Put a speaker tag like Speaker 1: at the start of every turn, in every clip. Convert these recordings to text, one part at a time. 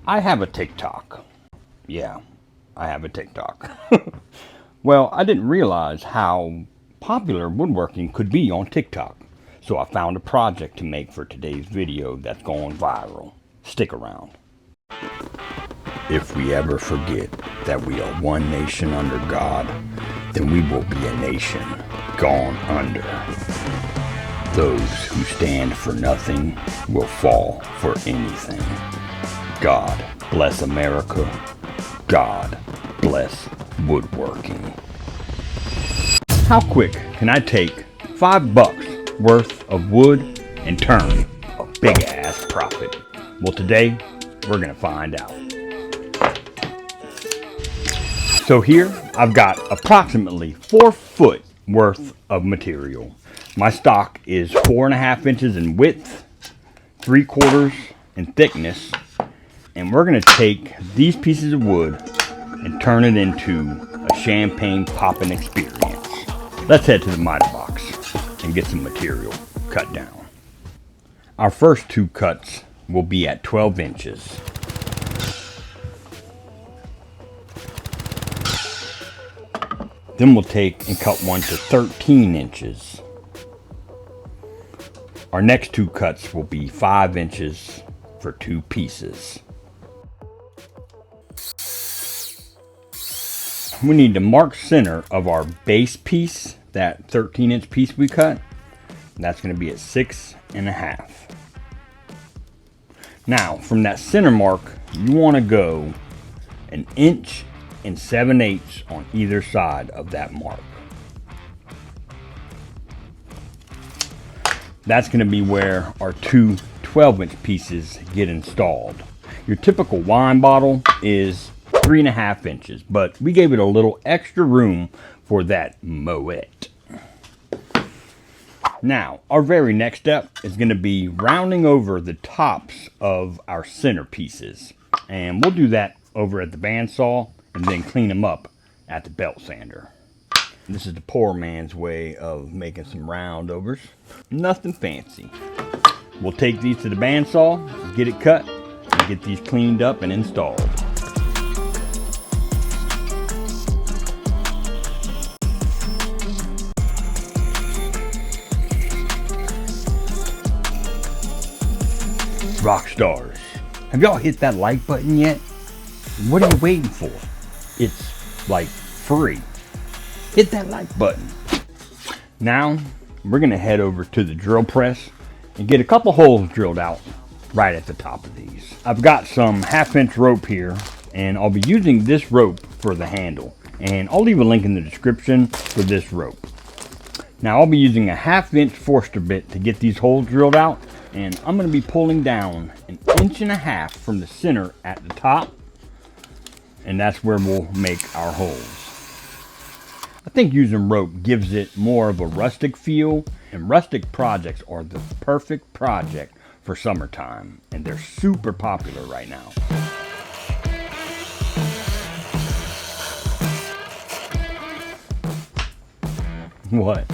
Speaker 1: I have a TikTok. Yeah, I have a TikTok. Well, I didn't realize how popular woodworking could be on TikTok. So I found a project to make for today's video that's going viral. Stick around. If we ever forget that we are one nation under God, then we will be a nation gone under. Those who stand for nothing will fall for anything. God bless America. God bless woodworking. How quick can I take $5 worth of wood and turn a big ass profit? Well, today we're gonna find out. So here I've got approximately 4 foot worth of material. My stock is 4.5 inches in width, 3/4 in thickness, and we're gonna take these pieces of wood and turn it into a champagne popping experience. Let's head to the miter box and get some material cut down. Our first 2 cuts will be at 12 inches. Then we'll take and cut one to 13 inches. Our next 2 cuts will be 5 inches for 2 pieces. We need to mark center of our base piece, that 13-inch piece we cut. That's going to be at 6.5. Now, from that center mark, you want to go 1 7/8 inches on either side of that mark. That's going to be where our 2 12-inch pieces get installed. Your typical wine bottle is 3.5 inches, but we gave it a little extra room for that moet. Now, our very next step is going to be rounding over the tops of our center pieces. And we'll do that over at the bandsaw and then clean them up at the belt sander. This is the poor man's way of making some roundovers. Nothing fancy. We'll take these to the bandsaw, get it cut, and get these cleaned up and installed. Rock stars, have y'all hit that like button yet? What are you waiting for? It's like free. Hit that like button. Now we're gonna head over to the drill press and get a couple holes drilled out right at the top of these. I've got some 1/2 inch rope here, and I'll be using this rope for the handle, and I'll leave a link in the description for this rope. Now I'll be using a 1/2 inch Forster bit to get these holes drilled out, and I'm going to be pulling down 1.5 inches from the center at the top, and that's where we'll make our holes. I think using rope gives it more of a rustic feel, and rustic projects are the perfect project for summertime, and they're super popular right now. What?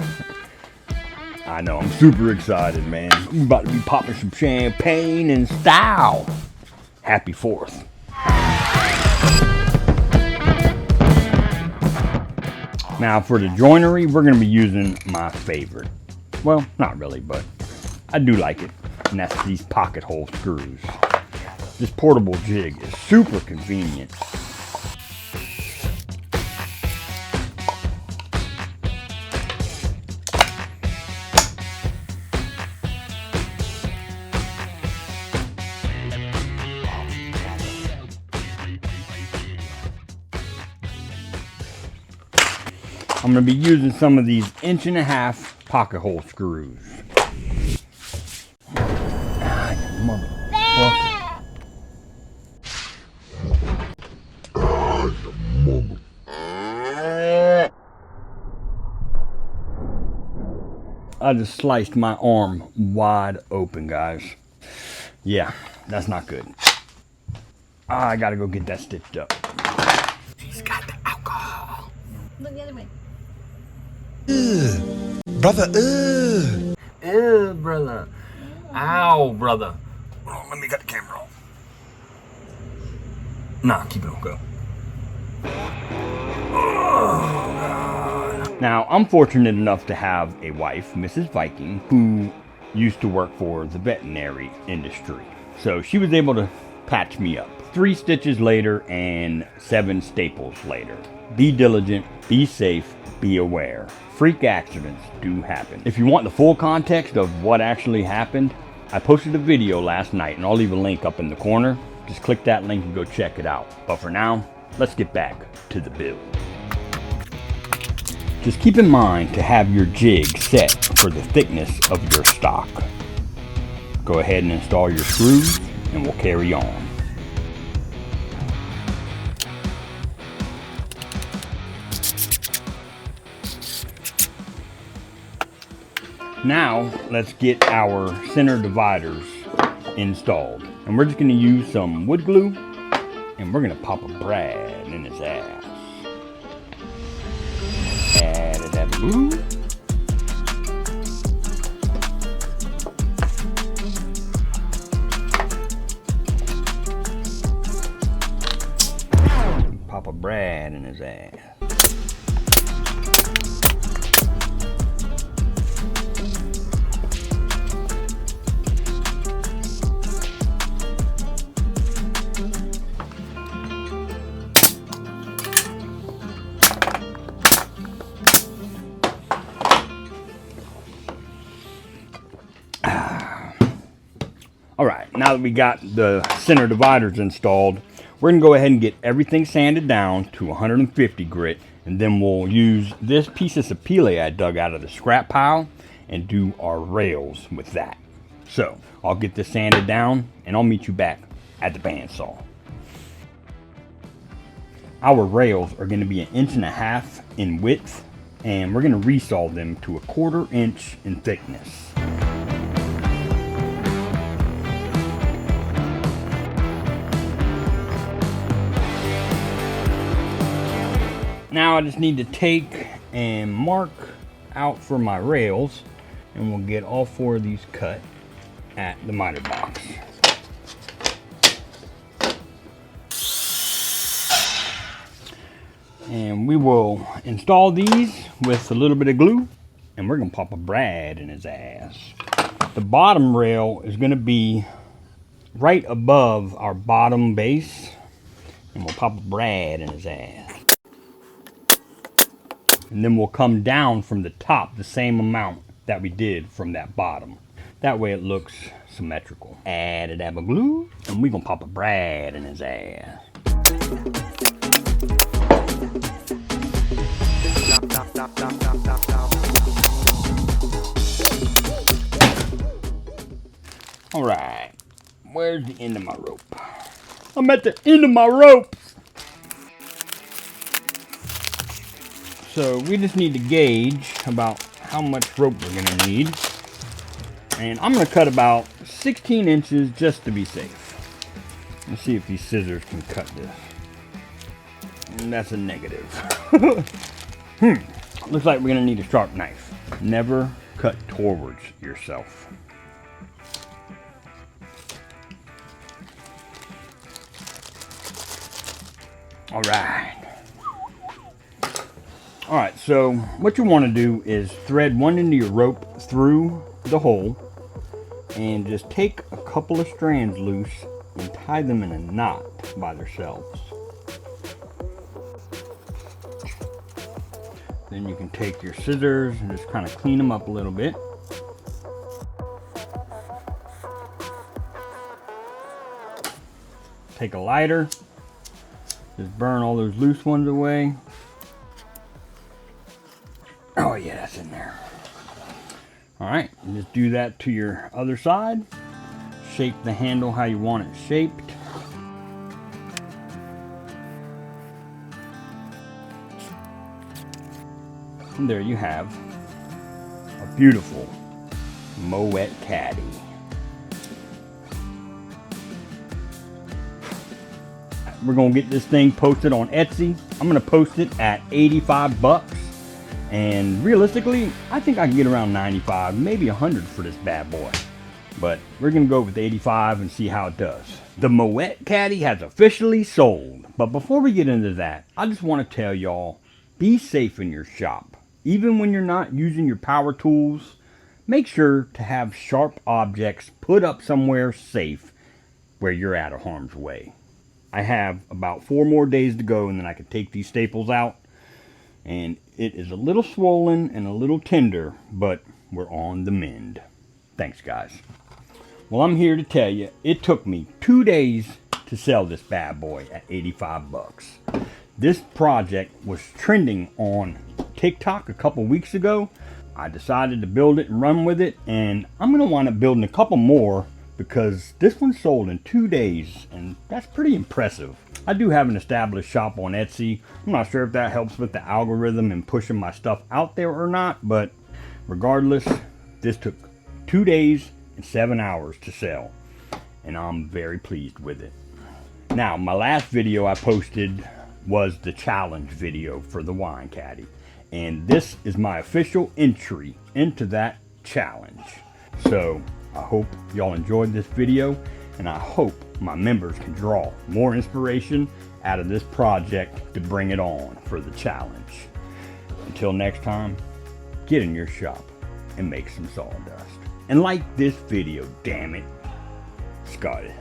Speaker 1: I know, I'm super excited, man. I'm about to be popping some champagne in style. Happy 4th. Now for the joinery, we're going to be using my favorite. Well, not really, but I do like it. And that's these pocket hole screws. This portable jig is super convenient. I'm going to be using some of these 1.5 inch pocket hole screws. I just sliced my arm wide open, guys. Yeah, that's not good. I gotta go get that stitched up. She's got the alcohol.
Speaker 2: Look the other way.
Speaker 3: Brother,
Speaker 4: brother. Ow, brother.
Speaker 1: Hold on, let me get the camera on. Nah, keep it on go. Now, I'm fortunate enough to have a wife, Mrs. Viking, who used to work for the veterinary industry. So she was able to patch me up. 3 stitches later and 7 staples later. Be diligent, be safe, be aware. Freak accidents do happen. If you want the full context of what actually happened, I posted a video last night and I'll leave a link up in the corner. Just click that link and go check it out. But for now, let's get back to the build. Just keep in mind to have your jig set for the thickness of your stock. Go ahead and install your screws and we'll carry on. Now let's get our center dividers installed. And we're just going to use some wood glue and we're going to pop a Brad in his ass. Glue. Pop a Brad in his ass. Alright, now that we got the center dividers installed, we're going to go ahead and get everything sanded down to 150 grit, and then we'll use this piece of sapele I dug out of the scrap pile and do our rails with that. So, I'll get this sanded down and I'll meet you back at the bandsaw. Our rails are going to be 1.5 inches in width, and we're going to resaw them to 1/4 inch in thickness. Now I just need to take and mark out for my rails, and we'll get all 4 of these cut at the miter box. And we will install these with a little bit of glue, and we're gonna pop a Brad in his ass. The bottom rail is gonna be right above our bottom base, and we'll pop a Brad in his ass. And then we'll come down from the top the same amount that we did from that bottom. That way it looks symmetrical. Add a dab of glue, and we're gonna pop a Brad in his ass. All right, where's the end of my rope? I'm at the end of my rope. So we just need to gauge about how much rope we're gonna need. And I'm gonna cut about 16 inches just to be safe. Let's see if these scissors can cut this. And that's a negative. Looks like we're gonna need a sharp knife. Never cut towards yourself. All right. All right, so what you want to do is thread one end of your rope through the hole and just take a couple of strands loose and tie them in a knot by themselves. Then you can take your scissors and just kind of clean them up a little bit. Take a lighter, just burn all those loose ones away. Oh yeah, that's in there. All right, and just do that to your other side. Shape the handle how you want it shaped. And there you have a beautiful Moet caddy. We're gonna get this thing posted on Etsy. I'm gonna post it at 85 bucks. And realistically, I think I can get around 95, maybe 100 for this bad boy. but we're gonna go with 85 and see how it does. The Moet Caddy has officially sold, but before we get into that, I just want to tell y'all, be safe in your shop. Even when you're not using your power tools, make sure to have sharp objects put up somewhere safe where you're out of harm's way. I have about 4 more days to go and then I can take these staples out, and it is a little swollen and a little tender, but we're on the mend. Thanks, guys. Well, I'm here to tell you, it took me 2 days to sell this bad boy at 85 bucks. This project was trending on TikTok a couple weeks ago. I decided to build it and run with it, and I'm going to wind up building a couple more because this one sold in 2 days, and that's pretty impressive. I do have an established shop on Etsy. I'm not sure if that helps with the algorithm and pushing my stuff out there or not, but regardless, this took 2 days and 7 hours to sell, and I'm very pleased with it. Now, my last video I posted was the challenge video for the wine caddy, and this is my official entry into that challenge. So I hope y'all enjoyed this video, and I hope my members can draw more inspiration out of this project to bring it on for the challenge. Until next time, get in your shop and make some sawdust. And like this video, damn it. Scotty.